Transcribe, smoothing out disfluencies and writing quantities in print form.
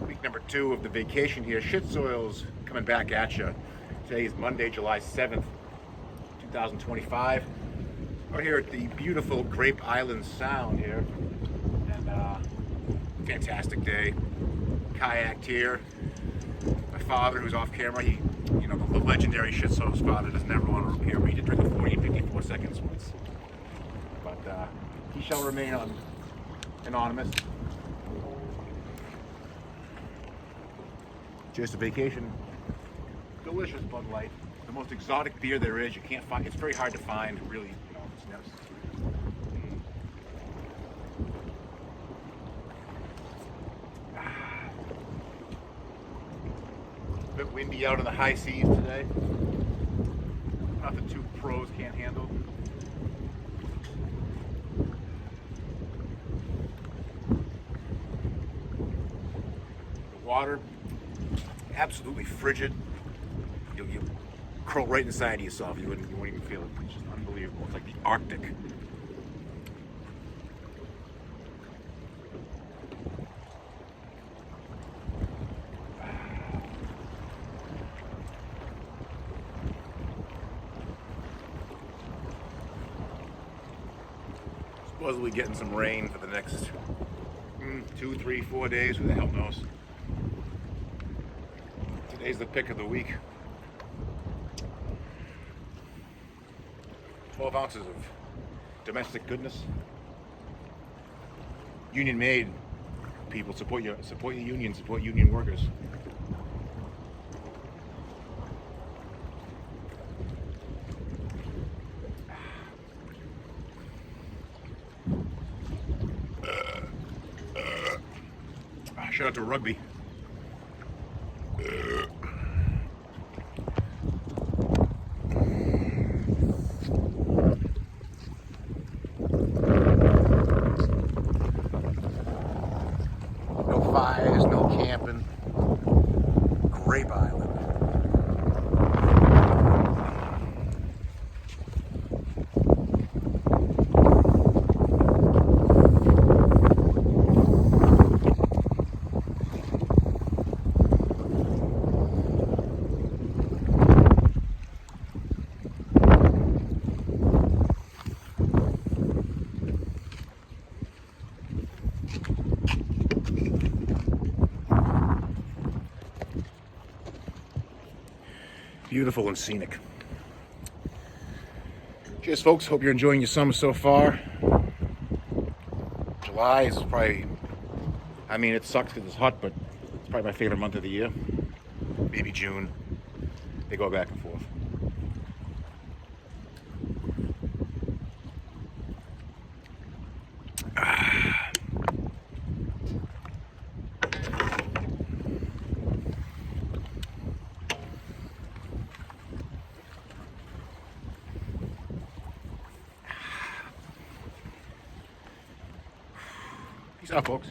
week number 2 of the vacation here. Shit Soil's coming back at you. Today is Monday, July 7th, 2025. We're here at the beautiful Grape Island Sound here, and fantastic day. Kayaked here. My father, who's off camera, the legendary Shit Soil's father, doesn't ever want to appear, but he did drink a 40 and 54 seconds once. But he shall remain anonymous. Just a vacation. Delicious Bud Light. The most exotic beer there is. You can't find. It's very hard to find. Really, it's nice. A bit windy out in the high seas today. Nothing two pros can't handle. The water, absolutely frigid. You curl right inside of yourself. You wouldn't even feel it. It's just unbelievable. It's like the Arctic. Supposedly getting some rain for the next 2, 3, 4 days. Who the hell knows? Today's the pick of the week. 12 ounces of domestic goodness. Union made. People, support your union, support union workers. Shout out to rugby. No fires, no camping. Grape Island. Beautiful and scenic. Cheers, folks. Hope you're enjoying your summer so far. July is probably, it sucks because it's hot, but it's probably my favorite month of the year. Maybe June. They go back and forth. Peace out, folks.